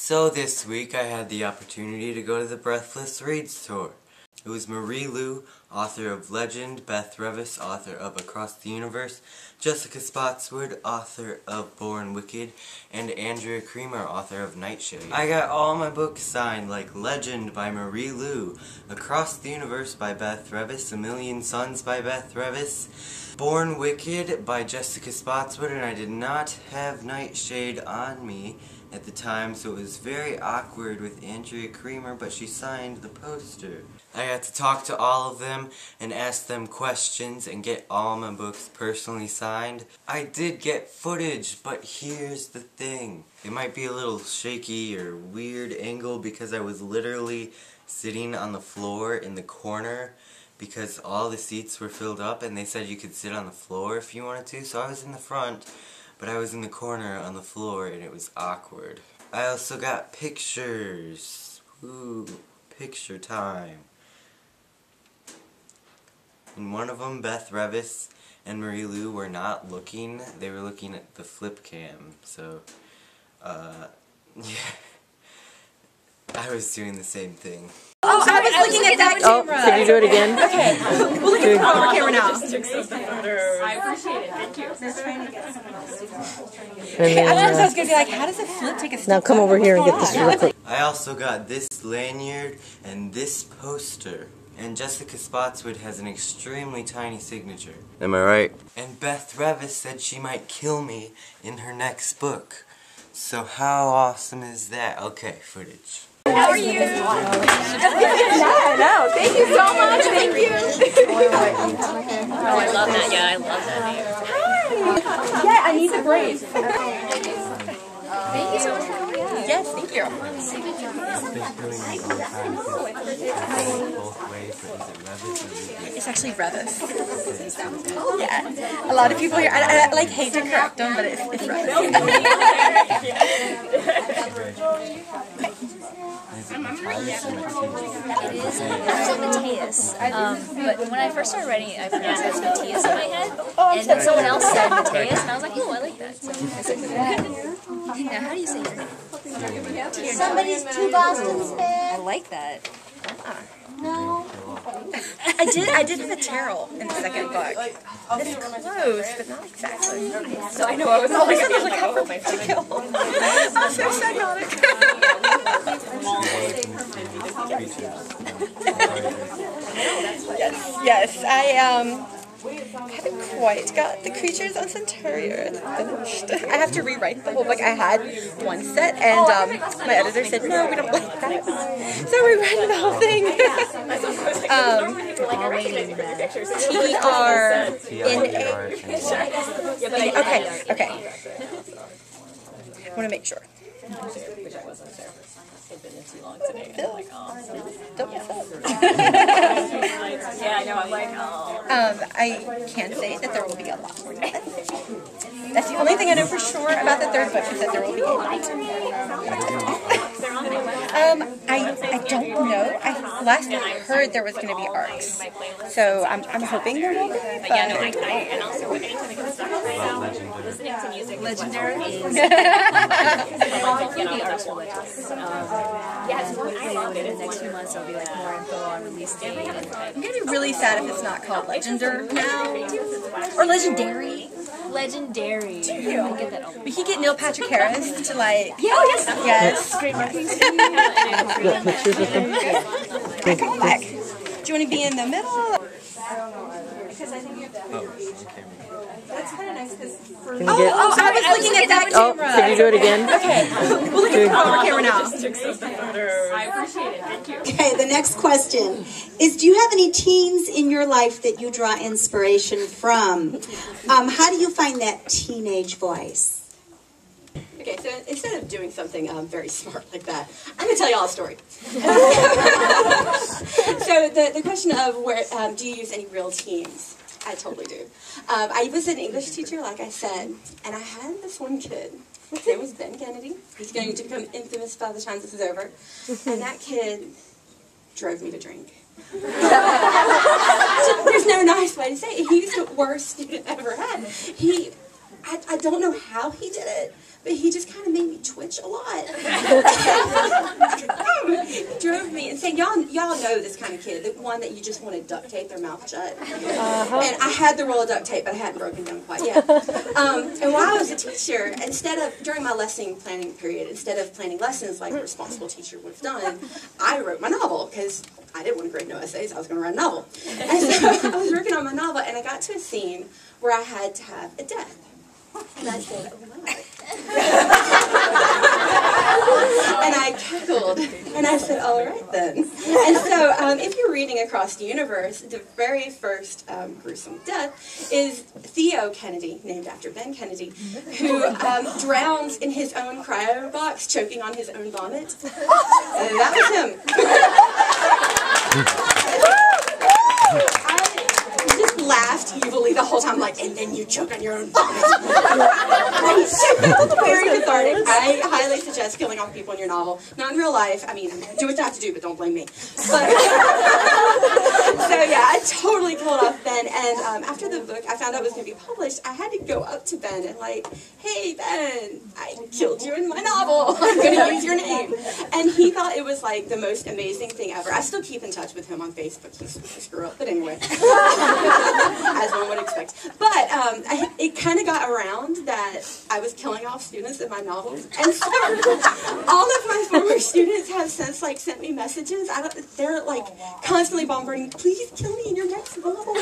So this week I had the opportunity to go to the Breathless Reads tour. It was Marie Lu, author of Legend, Beth Revis, author of Across the Universe, Jessica Spotswood, author of Born Wicked, and Andrea Cremer, author of Nightshade. I got all my books signed, like Legend by Marie Lu, Across the Universe by Beth Revis, A Million Suns by Beth Revis, Born Wicked by Jessica Spotswood, and I did not have Nightshade on me at the time, so it was very awkward with Andrea Cremer, but she signed the poster. I got to talk to all of them and ask them questions and get all my books personally signed. I did get footage, but here's the thing. It might be a little shaky or weird angle because I was literally sitting on the floor in the corner because all the seats were filled up and they said you could sit on the floor if you wanted to, so I was in the front. But I was in the corner on the floor and it was awkward. I also got pictures. Ooh, picture time. In one of them, Beth Revis and Marie Lu were not looking. They were looking at the flip cam. So, yeah. I was doing the same thing. Oh, I was looking at that camera. Can you do it again? Okay. We'll look at the proper camera now. I appreciate it. Thank you. Okay, I was going to be like, how does a flip take a step? Now come over here and get this real quick. I also got this lanyard and this poster. And Jessica Spotswood has an extremely tiny signature. Am I right? And Beth Revis said she might kill me in her next book. So how awesome is that? Okay, footage. How are you? No, thank you so much. Thank you. Oh, I love that. Yeah, I love that name. Hi. Yeah, I need the braids. Thank you so much for coming. Yes, thank you. It's actually Revis. Yeah. A lot of people here, I like hate to correct them, but it's Revis. It is Mateus. But when I first started writing it, I pronounced it as Mateus in my head. And then someone else said Mateus, and I was like, oh, I like that. So I said that. Now, how do you say your name? Somebody's two Bostons, man. I like that. No. I did have a tarot in the second book. It's close, but not exactly. So I know I was always There's a couple to kill. I'm so psychotic. Yes, I haven't quite got the creatures on Centurion finished. I have to rewrite the whole book. I had one set, and my editor said, no, we don't like that. So I rewrote the whole thing. TRNA. Okay. I want to make sure. It's been too long today. I'm like, oh. Don't mess up. Yeah, I know. I'm like, oh. I can say that there will be a lot more to it. That's the only thing I know for sure about the third book is that there will be a lot. I don't know. Last I heard there was going to be arcs, so I'm hoping there will be. But yeah, no, and also we're getting to the good stuff right now. Listening to music. Legendary is... There'll be arcs for Legend. Yeah, it's hopefully within the next few months there'll be like more info on release date. I'm going to be really sad if it's not called Legendary now. Or Legendary. Legendary. I get that. We could get Neil Patrick Harris to like... Yes. Great marketing. Pictures with them? Come back. Do you want to be in the middle? That's kind of nice because for... Can you get... I was looking at that camera. Can you do it again? Okay. We'll look at the proper camera now. I appreciate it. Thank you. Okay, the next question is, do you have any teens in your life that you draw inspiration from? How do you find that teenage voice? Okay, so instead of doing something very smart like that, I'm going to tell you all a story. So the question of where do you use any real teams? I totally do. I was an English teacher, like I said, and I had this one kid. His name was Ben Kennedy. He's going to become infamous by the time this is over. And that kid drove me to drink. There's no nice way to say it. He was the worst student I ever had. I don't know how he did it, but he just kind of made me twitch a lot. He drove me insane. Y'all know this kind of kid, the one that you just want to duct tape their mouth shut. And I had the roll of duct tape, but I hadn't broken down quite yet. And while I was a teacher, during my lesson planning period, instead of planning lessons like a responsible teacher would have done, I wrote my novel, because I didn't want to grade no essays, I was going to write a novel. And so I was working on my novel, and I got to a scene where I had to have a death. And I said, oh my. And I cackled, and I said, all right then. And so if you're reading Across the Universe, the very first gruesome death is Theo Kennedy, named after Ben Kennedy, who drowns in his own cryo box, choking on his own vomit. And that was him. I just laughed evilly the whole time, like, and then you choke on your own vomit. Very cathartic. I highly suggest killing off people in your novel. Not in real life. I mean, do what you have to do, but don't blame me. But, so yeah, I totally killed off Ben. And after the book, I found out it was going to be published. I had to go up to Ben and like, hey Ben, I killed you in my novel. I'm going to use your name. And he thought it was like the most amazing thing ever. I still keep in touch with him on Facebook. He's a screw up, but anyway, as one would expect. But it kind of got around that I was killing off students in my novels, and so all of my former students have since like sent me messages. They're like constantly bombarding, please kill me in your next novel.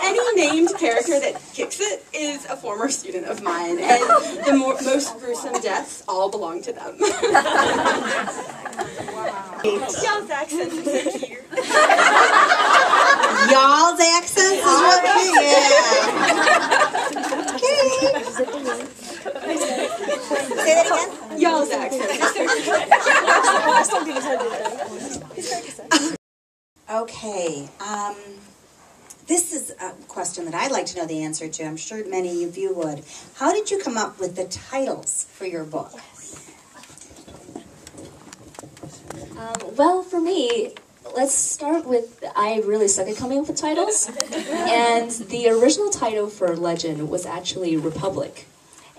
Any named character that kicks it is a former student of mine, and the most gruesome deaths all belong to them. Y'all's accents are so cute. Y'all's accents is real cute, yeah. Say that again? Y'all's accents are so cute. Okay, this is a question that I'd like to know the answer to. I'm sure many of you would. How did you come up with the titles for your book? Well, for me, let's start with, I really suck at coming up with titles. And the original title for Legend was actually Republic.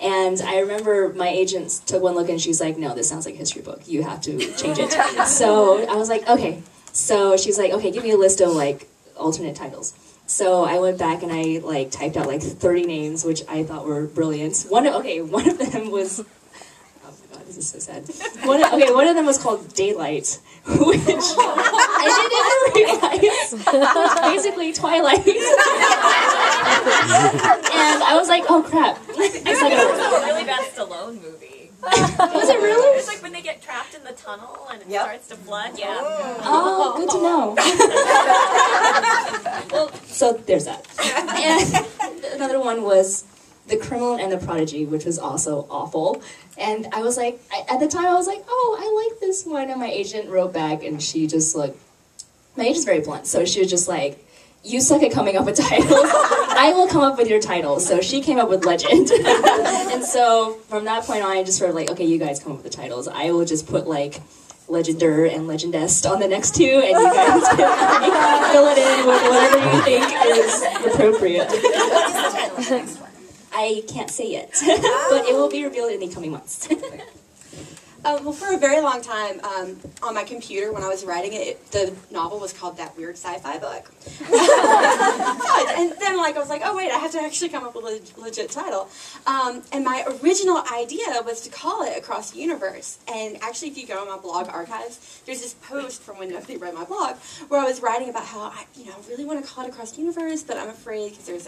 And I remember my agent took one look and she was like, no, this sounds like a history book. You have to change it. So I was like, okay. So she's like, okay, give me a list of like alternate titles. So I went back and I like typed out like 30 names, which I thought were brilliant. One of them was, oh my god, this is so sad. One of them was called Daylight, which I didn't even realize was basically Twilight. And I was like, oh crap. It's like a really bad Stallone movie. Was it really? It's like when they get trapped in the tunnel and it starts to flood. Yeah. Oh, good to know. Well, so there's that. And another one was The Criminal and the Prodigy, which was also awful. And I was like, at the time I was like, oh, I like this one. And my agent wrote back and she just like, my agent's very blunt. So she was just like, you suck at coming up with titles. I will come up with your titles. So she came up with Legend. And so from that point on, I just sort of like, okay, you guys come up with the titles. I will just put like Legender and Legendest on the next two, and you guys can fill it in with whatever you think is appropriate. I can't say yet, but it will be revealed in the coming months. Well, for a very long time, on my computer, when I was writing it, the novel was called That Weird Sci-Fi Book. And then, like, I was like, oh, wait, I have to actually come up with a legit title. And my original idea was to call it Across the Universe. And actually, if you go on my blog archives, there's this post from when nobody read my blog, where I was writing about how, I really want to call it Across the Universe, but I'm afraid because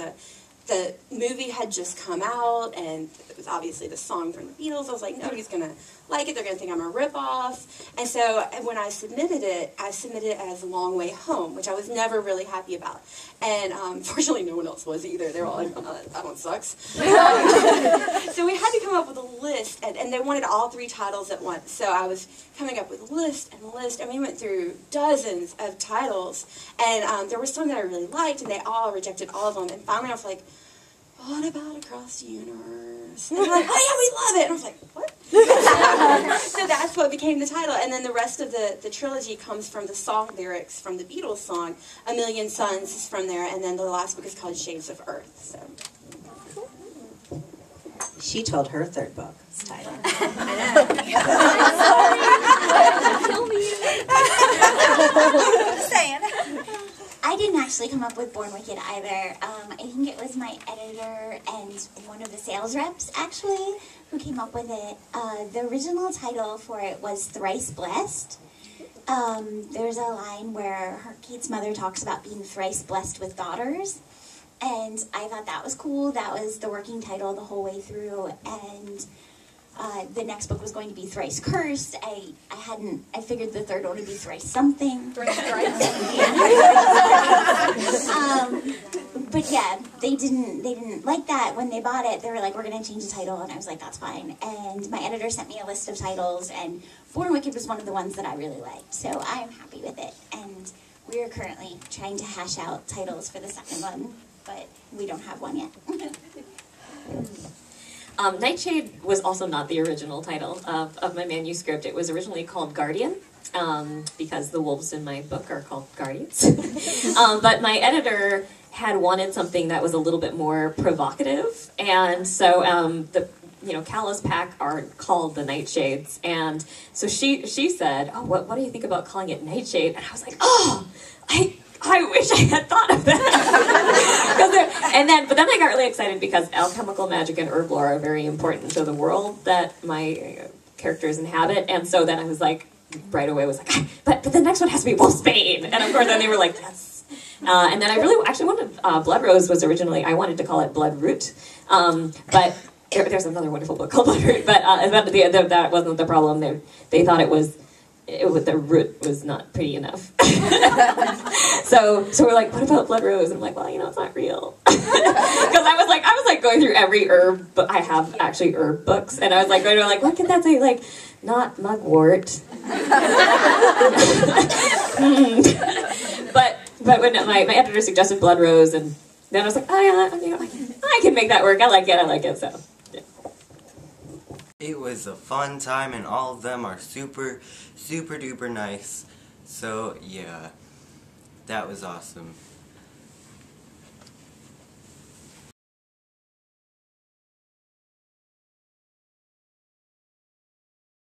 the movie had just come out, and it was obviously the song from the Beatles. I was like, nobody's going to like it. They're going to think I'm a ripoff. And so when I submitted it as A Long Way Home, which I was never really happy about. And fortunately, no one else was either. They were all like, oh, that one sucks. So we had to come up with a list, and they wanted all three titles at once. So I was coming up with a list, and we went through dozens of titles. And there were some that I really liked, and they all rejected all of them. And finally, I was like, what about Across the Universe? And they're like, oh yeah, we love it. And I was like, what? So that's what became the title. And then the rest of the trilogy comes from the song lyrics from the Beatles song. A Million Suns is from there. And then the last book is called Shades of Earth. So She told her third book's title. I didn't actually come up with Born Wicked either. I think it was my editor and one of the sales reps, actually, who came up with it. The original title for it was Thrice Blessed. There's a line where Kate's mother talks about being thrice blessed with daughters. And I thought that was cool. That was the working title the whole way through. And the next book was going to be Thrice Cursed. I figured the third one would be Thrice Something. But yeah, they didn't like that when they bought it. They were like, we're going to change the title. And I was like, that's fine. And my editor sent me a list of titles, and Born Wicked was one of the ones that I really liked. So I'm happy with it. And we are currently trying to hash out titles for the second one, but we don't have one yet. Nightshade was also not the original title of my manuscript. It was originally called Guardian, because the wolves in my book are called guardians. But my editor had wanted something that was a little bit more provocative, and so Callous Pack are called the Nightshades, and so she said, "Oh, what do you think about calling it Nightshade?" And I was like, "Oh, I wish I had thought of that." But then I got really excited because alchemical magic and herb lore are very important to the world that my characters inhabit, and so then I was like, right away was like, but the next one has to be Wolfsbane, and of course then they were like, yes. And then I really actually wanted Blood Rose was originally, I wanted to call it Blood Root, but there's another wonderful book called Blood Root, but that wasn't the problem. They thought the root was not pretty enough. so we're like, what about Blood Rose? And I'm like, well, it's not real. Because I was like going through every herb, but I have actually herb books, and I was like going to what can that say? Like, not mugwort. But when my editor suggested Blood Rose, and then I was like, oh yeah, I can make that work. I like it. So. Yeah. It was a fun time, and all of them are super, super duper nice. So yeah, that was awesome.